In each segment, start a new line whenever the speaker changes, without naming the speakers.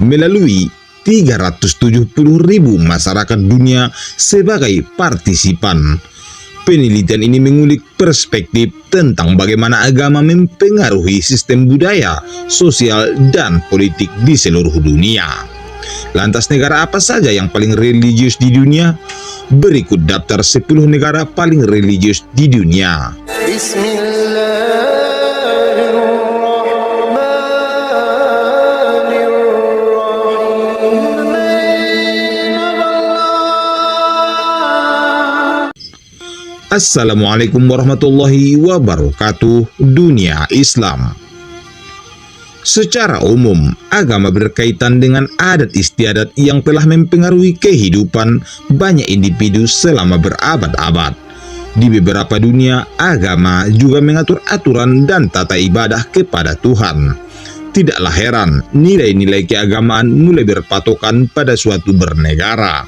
melalui 370.000 masyarakat dunia sebagai partisipan. Penelitian ini mengulik perspektif tentang bagaimana agama mempengaruhi sistem budaya, sosial, dan politik di seluruh dunia. Lantas negara apa saja yang paling religius di dunia? Berikut daftar 10 negara paling religius di dunia. Assalamualaikum warahmatullahi wabarakatuh. Dunia Islam. Secara umum, agama berkaitan dengan adat istiadat yang telah mempengaruhi kehidupan banyak individu selama berabad-abad. Di beberapa dunia, agama juga mengatur aturan dan tata ibadah kepada Tuhan. Tidaklah heran, nilai-nilai keagamaan mulai berpatokan pada suatu bernegara.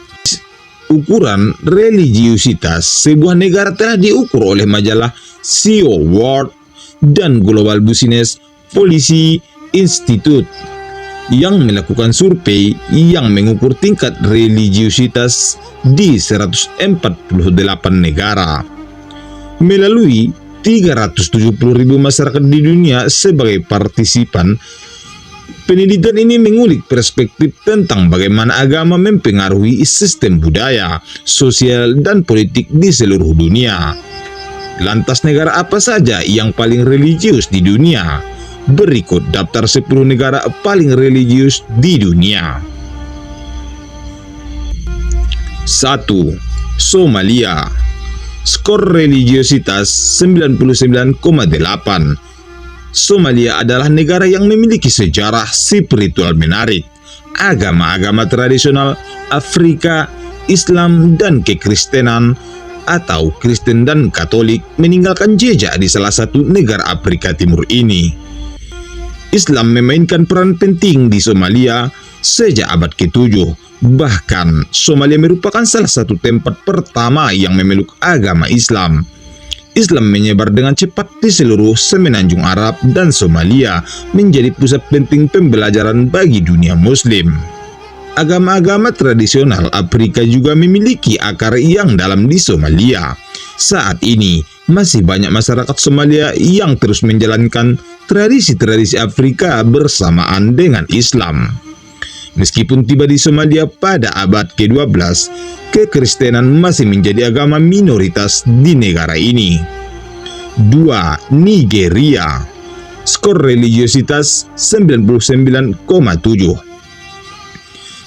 Ukuran religiusitas sebuah negara telah diukur oleh majalah CEO World dan Global Business Policy Institute yang melakukan survei yang mengukur tingkat religiusitas di 148 negara. Melalui 370.000 masyarakat di dunia sebagai partisipan, penelitian ini mengulik perspektif tentang bagaimana agama mempengaruhi sistem budaya, sosial, dan politik di seluruh dunia. Lantas negara apa saja yang paling religius di dunia? Berikut daftar 10 negara paling religius di dunia. 1. Somalia. Skor religiositas 99,8. Somalia adalah negara yang memiliki sejarah spiritual menarik. Agama-agama tradisional Afrika, Islam, dan kekristenan atau Kristen dan Katolik meninggalkan jejak di salah satu negara Afrika Timur ini. Islam memainkan peran penting di Somalia sejak abad ke-7. Bahkan, Somalia merupakan salah satu tempat pertama yang memeluk agama Islam. Islam menyebar dengan cepat di seluruh semenanjung Arab dan Somalia menjadi pusat penting pembelajaran bagi dunia Muslim. Agama-agama tradisional Afrika juga memiliki akar yang dalam di Somalia. Saat ini, masih banyak masyarakat Somalia yang terus menjalankan tradisi-tradisi Afrika bersamaan dengan Islam. Meskipun tiba di Somalia pada abad ke-12, kekristenan masih menjadi agama minoritas di negara ini. 2. Nigeria. Skor religiositas 99,7.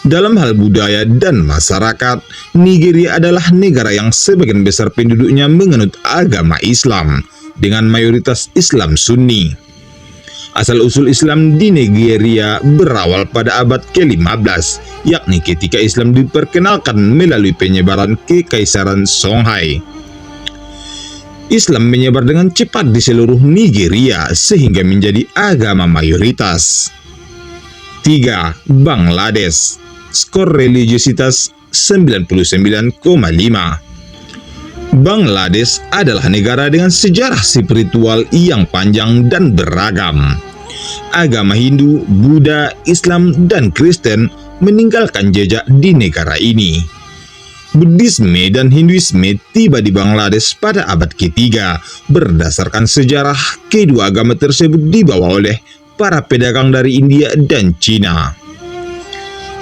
Dalam hal budaya dan masyarakat, Nigeria adalah negara yang sebagian besar penduduknya menganut agama Islam, dengan mayoritas Islam Sunni. Asal-usul Islam di Nigeria berawal pada abad ke-15, yakni ketika Islam diperkenalkan melalui penyebaran Kekaisaran Songhai. Islam menyebar dengan cepat di seluruh Nigeria sehingga menjadi agama mayoritas. 3. Bangladesh. Skor religiositas 99,5. Bangladesh adalah negara dengan sejarah spiritual yang panjang dan beragam. Agama Hindu, Buddha, Islam, dan Kristen meninggalkan jejak di negara ini. Buddhisme dan Hinduisme tiba di Bangladesh pada abad ke-3 berdasarkan sejarah kedua agama tersebut dibawa oleh para pedagang dari India dan Cina.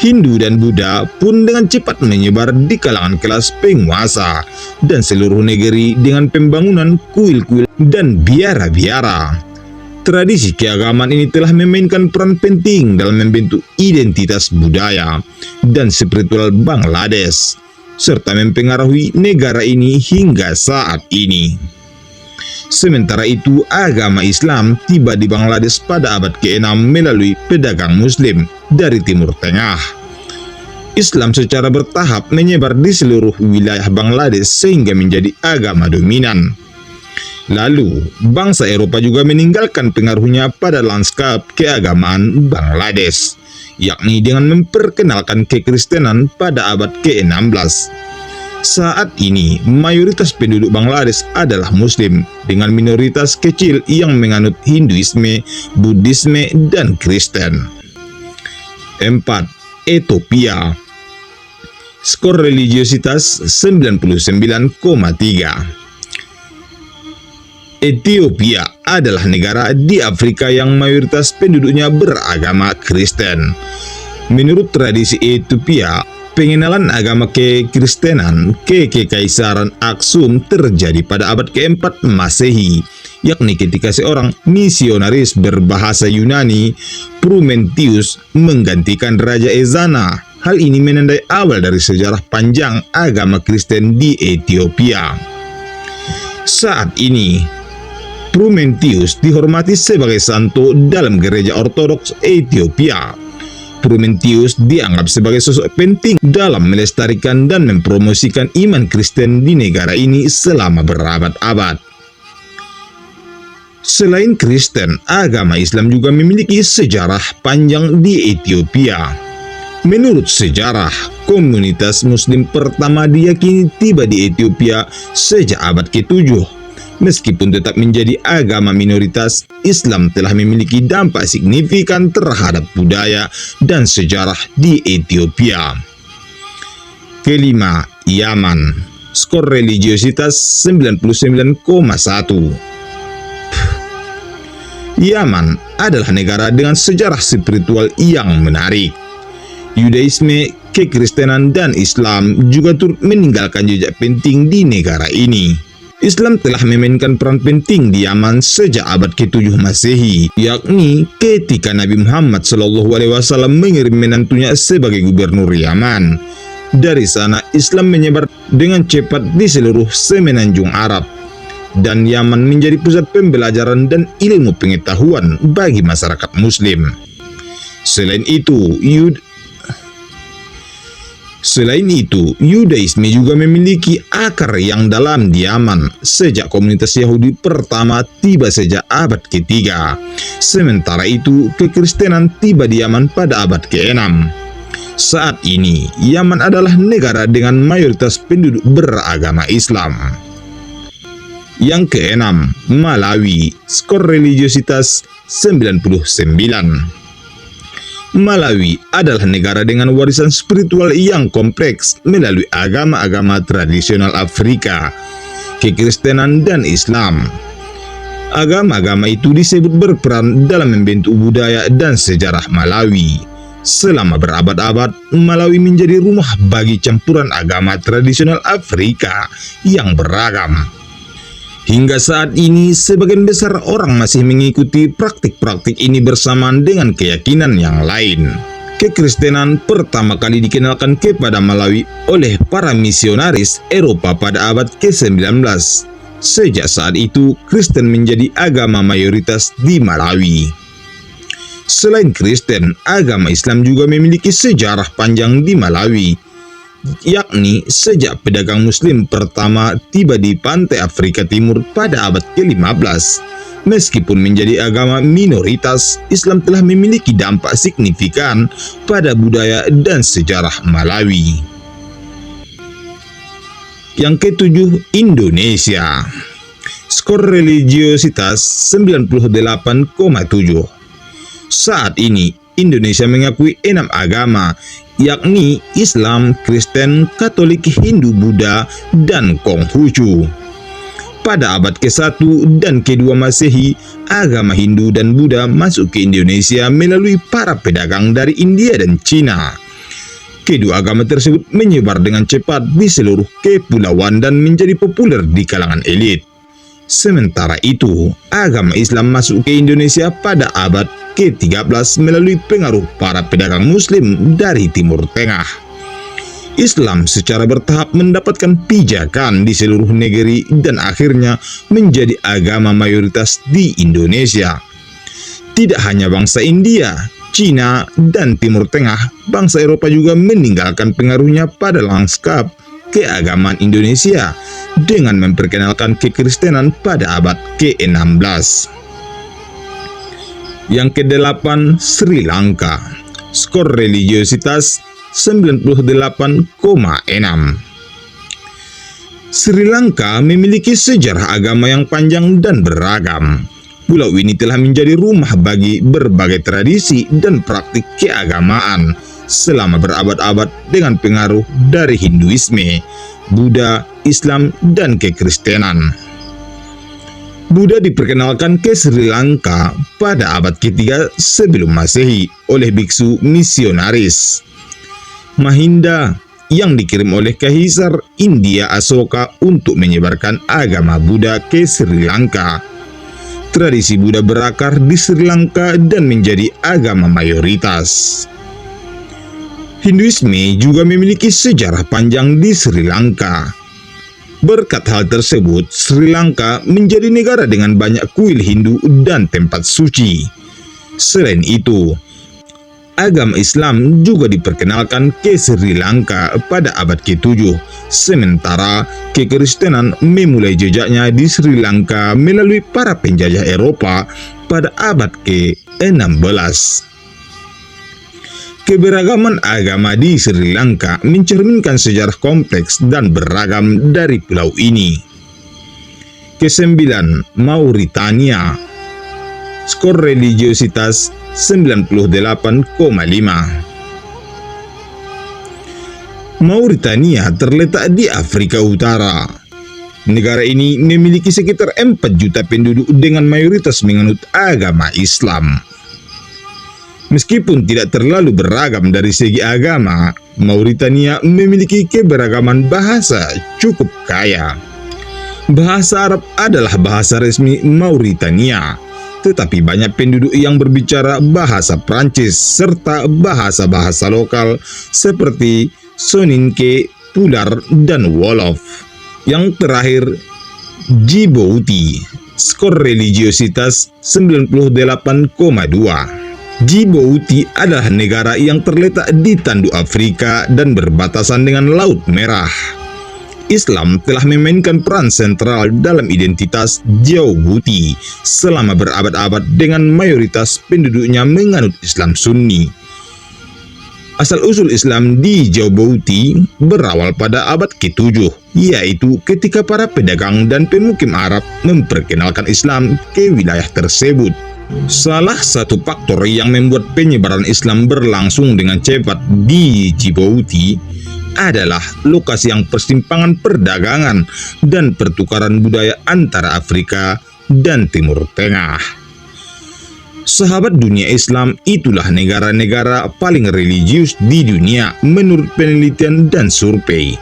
Hindu dan Buddha pun dengan cepat menyebar di kalangan kelas penguasa dan seluruh negeri dengan pembangunan kuil-kuil dan biara-biara. Tradisi keagamaan ini telah memainkan peran penting dalam membentuk identitas budaya dan spiritual Bangladesh, serta mempengaruhi negara ini hingga saat ini. Sementara itu, agama Islam tiba di Bangladesh pada abad ke-6 melalui pedagang Muslim dari Timur Tengah. Islam secara bertahap menyebar di seluruh wilayah Bangladesh sehingga menjadi agama dominan. Lalu, bangsa Eropa juga meninggalkan pengaruhnya pada lanskap keagamaan Bangladesh, yakni dengan memperkenalkan kekristenan pada abad ke-16. Saat ini, mayoritas penduduk Bangladesh adalah Muslim dengan minoritas kecil yang menganut Hinduisme, Buddhisme, dan Kristen. 4. Ethiopia. Skor religiositas 99,3. Ethiopia adalah negara di Afrika yang mayoritas penduduknya beragama Kristen. Menurut tradisi Ethiopia, pengenalan agama kekristenan ke Kekaisaran Aksum terjadi pada abad ke-4 Masehi, yakni ketika seorang misionaris berbahasa Yunani, Frumentius, menggantikan Raja Ezana. Hal ini menandai awal dari sejarah panjang agama Kristen di Ethiopia. Saat ini, Frumentius dihormati sebagai santo dalam gereja Ortodoks Ethiopia. Frumentius dianggap sebagai sosok penting dalam melestarikan dan mempromosikan iman Kristen di negara ini selama berabad-abad. Selain Kristen, agama Islam juga memiliki sejarah panjang di Ethiopia. Menurut sejarah, komunitas Muslim pertama diyakini tiba di Ethiopia sejak abad ke-7. Meskipun tetap menjadi agama minoritas, Islam telah memiliki dampak signifikan terhadap budaya dan sejarah di Ethiopia. Kelima, Yaman. Skor religiositas 99,1. Yaman adalah negara dengan sejarah spiritual yang menarik. Yudaisme, kekristenan, dan Islam juga turut meninggalkan jejak penting di negara ini. Islam telah memainkan peran penting di Yaman sejak abad ke-7 Masehi, yakni ketika Nabi Muhammad SAW mengirim menantunya sebagai gubernur Yaman. Dari sana, Islam menyebar dengan cepat di seluruh semenanjung Arab, dan Yaman menjadi pusat pembelajaran dan ilmu pengetahuan bagi masyarakat Muslim. Selain itu, Yudaisme juga memiliki akar yang dalam di Yaman sejak komunitas Yahudi pertama tiba sejak abad ke-3. Sementara itu, kekristenan tiba di Yaman pada abad ke-6. Saat ini, Yaman adalah negara dengan mayoritas penduduk beragama Islam. Yang ke-6, Malawi. Skor religiositas 99. Malawi adalah negara dengan warisan spiritual yang kompleks melalui agama-agama tradisional Afrika, kekristenan, dan Islam. Agama-agama itu disebut berperan dalam membentuk budaya dan sejarah Malawi. Selama berabad-abad, Malawi menjadi rumah bagi campuran agama tradisional Afrika yang beragam. Hingga saat ini, sebagian besar orang masih mengikuti praktik-praktik ini bersamaan dengan keyakinan yang lain. Kekristenan pertama kali dikenalkan kepada Malawi oleh para misionaris Eropa pada abad ke-19. Sejak saat itu, Kristen menjadi agama mayoritas di Malawi. Selain Kristen, agama Islam juga memiliki sejarah panjang di Malawi, yakni sejak pedagang Muslim pertama tiba di pantai Afrika Timur pada abad ke-15. Meskipun menjadi agama minoritas, Islam telah memiliki dampak signifikan pada budaya dan sejarah Malawi. Yang ke-7, Indonesia. Skor religiositas 98,7. Saat ini, Indonesia mengakui 6 agama, yakni Islam, Kristen, Katolik, Hindu, Buddha, dan Konghucu. Pada abad ke-1 dan ke-2 Masehi, agama Hindu dan Buddha masuk ke Indonesia melalui para pedagang dari India dan Cina. Kedua agama tersebut menyebar dengan cepat di seluruh kepulauan dan menjadi populer di kalangan elit. Sementara itu, agama Islam masuk ke Indonesia pada abad ke-13 melalui pengaruh para pedagang Muslim dari Timur Tengah. Islam secara bertahap mendapatkan pijakan di seluruh negeri dan akhirnya menjadi agama mayoritas di Indonesia. Tidak hanya bangsa India, Cina, dan Timur Tengah, bangsa Eropa juga meninggalkan pengaruhnya pada lanskap keagamaan Indonesia dengan memperkenalkan kekristenan pada abad ke-16. Yang ke-8, Sri Lanka. Skor religiositas 98,6. Sri Lanka memiliki sejarah agama yang panjang dan beragam. Pulau ini telah menjadi rumah bagi berbagai tradisi dan praktik keagamaan selama berabad-abad dengan pengaruh dari Hinduisme, Buddha, Islam, dan Kekristenan. Buddha diperkenalkan ke Sri Lanka pada abad ketiga sebelum Masehi oleh biksu misionaris Mahinda yang dikirim oleh Kaisar India Asoka untuk menyebarkan agama Buddha ke Sri Lanka. Tradisi Buddha berakar di Sri Lanka dan menjadi agama mayoritas. Hinduisme juga memiliki sejarah panjang di Sri Lanka. Berkat hal tersebut, Sri Lanka menjadi negara dengan banyak kuil Hindu dan tempat suci. Selain itu, agama Islam juga diperkenalkan ke Sri Lanka pada abad ke-7, sementara Kekristenan memulai jejaknya di Sri Lanka melalui para penjajah Eropa pada abad ke-16. Keberagaman agama di Sri Lanka mencerminkan sejarah kompleks dan beragam dari pulau ini. Kesembilan, Mauritania. Skor religiositas 98,5. Mauritania terletak di Afrika Utara. Negara ini memiliki sekitar 4 juta penduduk dengan mayoritas menganut agama Islam. Meskipun tidak terlalu beragam dari segi agama, Mauritania memiliki keberagaman bahasa cukup kaya. Bahasa Arab adalah bahasa resmi Mauritania, tetapi banyak penduduk yang berbicara bahasa Prancis serta bahasa-bahasa lokal seperti Soninke, Pular, dan Wolof. Yang terakhir, Djibouti. Skor religiositas 98,2. Djibouti adalah negara yang terletak di tanduk Afrika dan berbatasan dengan Laut Merah. Islam telah memainkan peran sentral dalam identitas Djibouti selama berabad-abad dengan mayoritas penduduknya menganut Islam Sunni. Asal-usul Islam di Djibouti berawal pada abad ke-7, yaitu ketika para pedagang dan pemukim Arab memperkenalkan Islam ke wilayah tersebut. Salah satu faktor yang membuat penyebaran Islam berlangsung dengan cepat di Djibouti adalah lokasi yang persimpangan perdagangan dan pertukaran budaya antara Afrika dan Timur Tengah. Sahabat dunia Islam, itulah negara-negara paling religius di dunia menurut penelitian dan survei.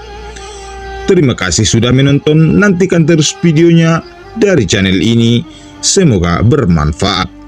Terima kasih sudah menonton, nantikan terus videonya dari channel ini. Semoga bermanfaat.